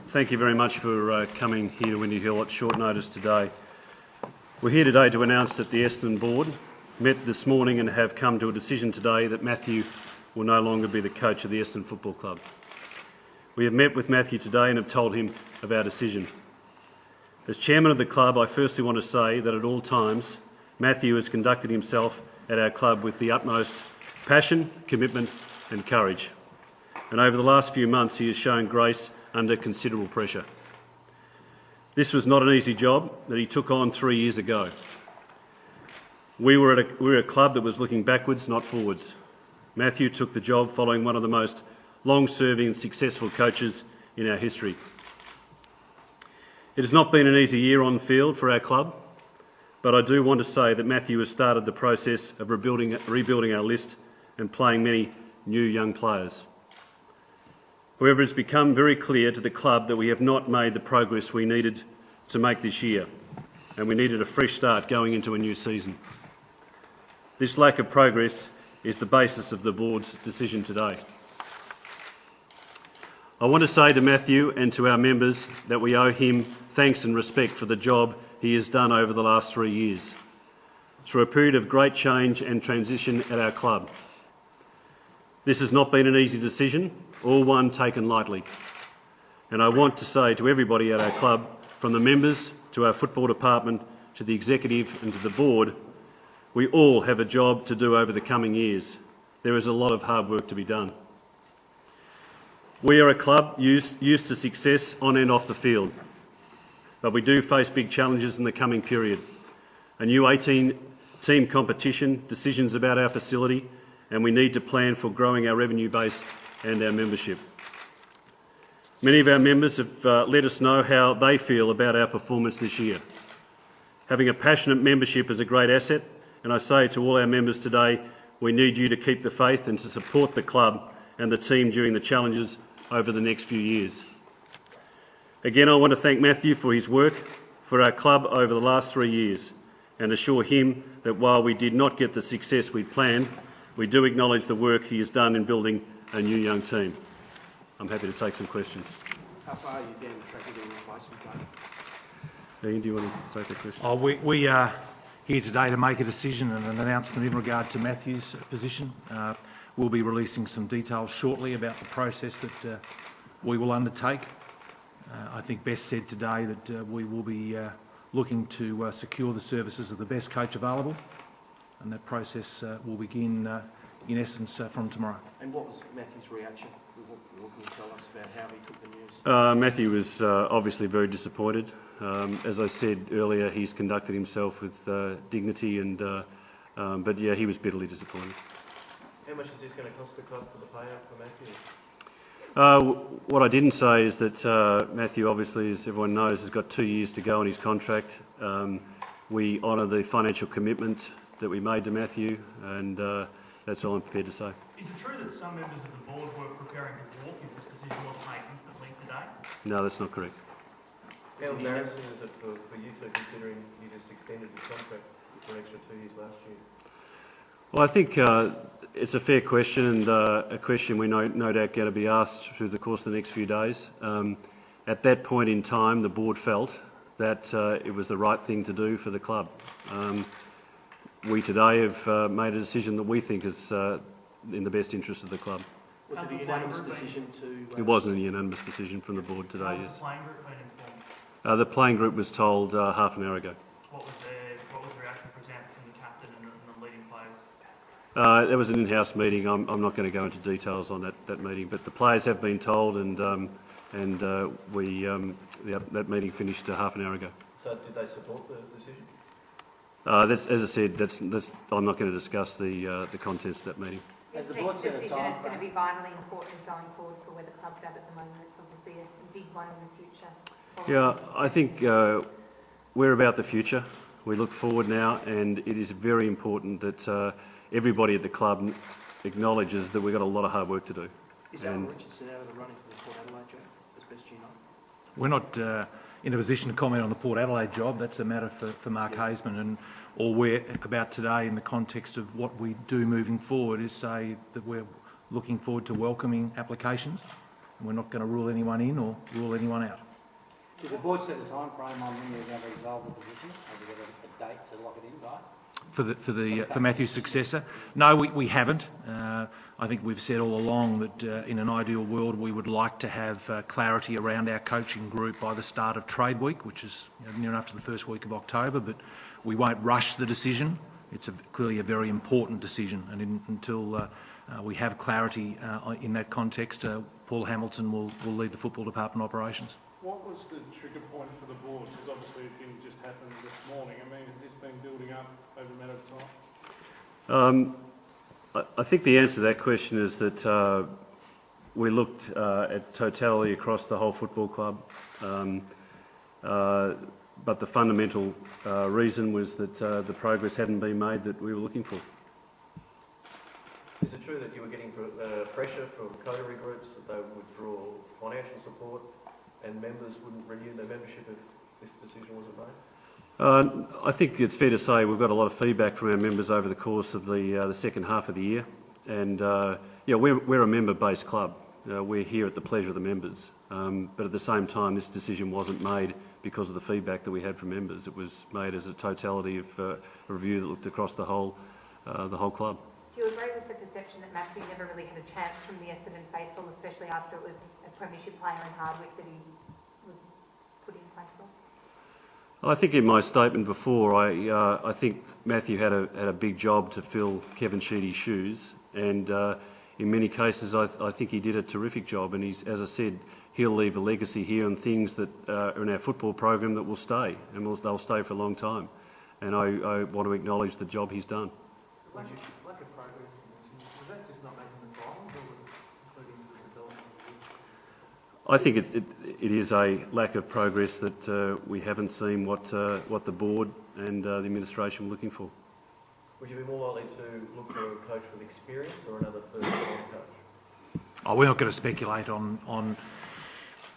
Thank you very much for coming here to Windy Hill at short notice today. We're here today to announce that the Essendon board met this morning and have come to a decision today that Matthew will no longer be the coach of the Essendon Football Club. We have met with Matthew today and have told him of our decision. As chairman of the club, I firstly want to say that at all times, Matthew has conducted himself at our club with the utmost passion, commitment and courage. And over the last few months, he has shown grace under considerable pressure. This was not an easy job that he took on 3 years ago. We were a club that was looking backwards, not forwards. Matthew took the job following one of the most long-serving and successful coaches in our history. It has not been an easy year on field for our club, but I do want to say that Matthew has started the process of rebuilding our list and playing many new young players. However, it's become very clear to the club that we have not made the progress we needed to make this year, and we needed a fresh start going into a new season. This lack of progress is the basis of the board's decision today. I want to say to Matthew and to our members that we owe him thanks and respect for the job he has done over the last 3 years, through a period of great change and transition at our club. This has not been an easy decision, or one taken lightly. And I want to say to everybody at our club, from the members to our football department, to the executive and to the board, we all have a job to do over the coming years. There is a lot of hard work to be done. We are a club used to success on and off the field, but we do face big challenges in the coming period. A new 18-team competition, decisions about our facility, and we need to plan for growing our revenue base and our membership. Many of our members have let us know how they feel about our performance this year. Having a passionate membership is a great asset, and I say to all our members today, we need you to keep the faith and to support the club and the team during the challenges over the next few years. Again, I want to thank Matthew for his work for our club over the last 3 years and assure him that while we did not get the success we planned, we do acknowledge the work he has done in building a new young team. I'm happy to take some questions. How far are you down the track of getting a replacement player? Ian, do you want to take a question? We are here today to make a decision and an announcement in regard to Matthew's position. We'll be releasing some details shortly about the process that we will undertake. I think best said today that we will be looking to secure the services of the best coach available, and that process will begin in essence from tomorrow. And what was Matthew's reaction? What can you tell us about how he took the news? Matthew was obviously very disappointed. As I said earlier, he's conducted himself with dignity, and but yeah, he was bitterly disappointed. How much is this going to cost the club for the payout for Matthew? What I didn't say is that Matthew, obviously, as everyone knows, has got 2 years to go on his contract. We honour the financial commitment that we made to Matthew, and that's all I'm prepared to say. Is it true that some members of the board were preparing to walk if this decision was made instantly today? No, that's not correct. How embarrassing is it for you two, considering you just extended the contract for an extra 2 years last year? Well, I think it's a fair question, and a question we no doubt going to be asked through the course of the next few days. At that point in time, the board felt that it was the right thing to do for the club. We today have made a decision that we think is in the best interest of the club. Was it a unanimous decision to... It wasn't a unanimous decision from the board today, yes. The playing group been informed? The playing group was told half an hour ago. What was the reaction, for example, from the captain and the leading players? There was an in-house meeting. I'm not going to go into details on that meeting, but the players have been told, and that meeting finished half an hour ago. So did they support the decision? As I said, I'm not going to discuss the contents of that meeting. This decision is going to be vitally important going forward for where the club's at the moment. It's obviously a big one in the future. Yeah, I think we're about the future. We look forward now, and it is very important that everybody at the club acknowledges that we've got a lot of hard work to do. Is Alan Richardson out of the running for the Port Adelaide job, as best you know? We're not in a position to comment on the Port Adelaide job. That's a matter for Mark Haseman, and all we're about today in the context of what we do moving forward is say that we're looking forward to welcoming applications We're not going to rule anyone in or rule anyone out. Did the board set a time frame on when you're going to resolve the position? Have you got a date to lock it in by? For Matthew's successor? No, we haven't. I think we've said all along that in an ideal world we would like to have clarity around our coaching group by the start of trade week, which is near enough to the first week of October, but we won't rush the decision. It's clearly a very important decision, and until we have clarity in that context, Paul Hamilton will lead the football department operations. What was the trigger point for the board? Because obviously it didn't just happen this morning. I mean, has this been building up over a matter of time? I think the answer to that question is that we looked at totality across the whole football club, but the fundamental reason was that the progress hadn't been made that we were looking for. Is it true that you were getting pressure from coterie groups that they would withdraw financial support and members wouldn't renew their membership if this decision wasn't made? I think it's fair to say we've got a lot of feedback from our members over the course of the second half of the year, and we're a member-based club. We're here at the pleasure of the members, but at the same time, this decision wasn't made because of the feedback that we had from members. It was made as a totality of a review that looked across the whole club. Do you agree with the perception that Matthew never really had a chance from the Essendon faithful, especially after it was a premiership player in Hardwick that he was put in place of? I think in my statement before, I think Matthew had a big job to fill Kevin Sheedy's shoes, and in many cases I think he did a terrific job, and as I said, he'll leave a legacy here and things that are in our football program that will stay, and they'll stay for a long time, and I want to acknowledge the job he's done. Lack of progress, was that just not making the finals, or was it including some development? I think it is a lack of progress that we haven't seen what the board and the administration were looking for. Would you be more likely to look for a coach with experience or another first-time coach? We're not going to speculate on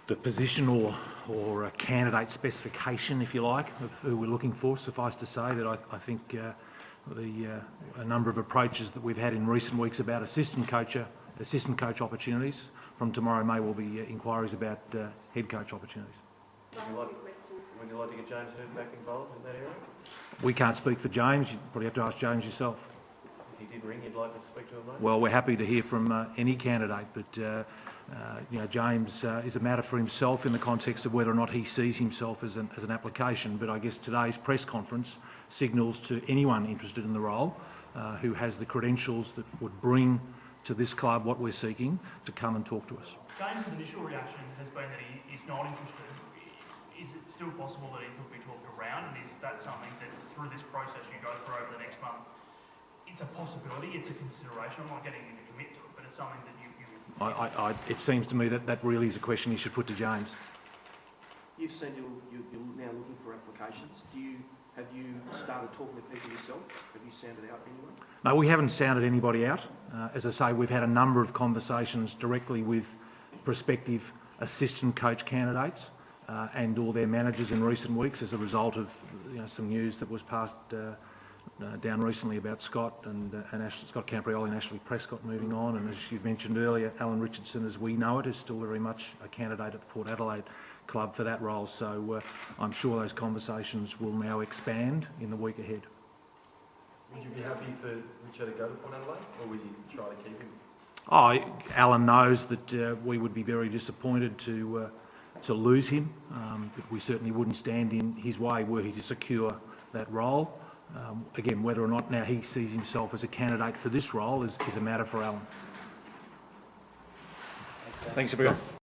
the position or a candidate specification, if you like, of who we're looking for. Suffice to say that I think a number of approaches that we've had in recent weeks about assistant coach opportunities. From tomorrow may well be inquiries about head coach opportunities. Would you like to get James Heard back involved in that area? We can't speak for James. You probably have to ask James yourself. If he did ring, you'd like to speak to him, mate? Well, we're happy to hear from any candidate, but James is a matter for himself in the context of whether or not he sees himself as an application. But I guess today's press conference signals to anyone interested in the role who has the credentials that would bring to this club what we're seeking to come and talk to us. James' initial reaction has been that he's not interested. Is it still possible that he could be talked around, and is that something that through this process you go through over the next month, it's a possibility, it's a consideration? I'm not getting you to commit to it, but it's something that you It seems to me that really is a question you should put to James. You've said you're now looking for applications. Have you started talking to people yourself? Have you sounded out anyone? No, we haven't sounded anybody out. As I say, we've had a number of conversations directly with prospective assistant coach candidates and all their managers in recent weeks as a result of some news that was passed down recently about Scott and Scott Camprioli and Ashley Prescott moving on. And as you mentioned earlier, Alan Richardson, as we know it, is still very much a candidate at the Port Adelaide club for that role. So I'm sure those conversations will now expand in the week ahead. Would you be happy for Richard to go to Port Adelaide, or would you try to keep him? Alan knows that we would be very disappointed to lose him, but we certainly wouldn't stand in his way were he to secure that role. Again, whether or not now he sees himself as a candidate for this role is a matter for Alan. Thanks, everyone.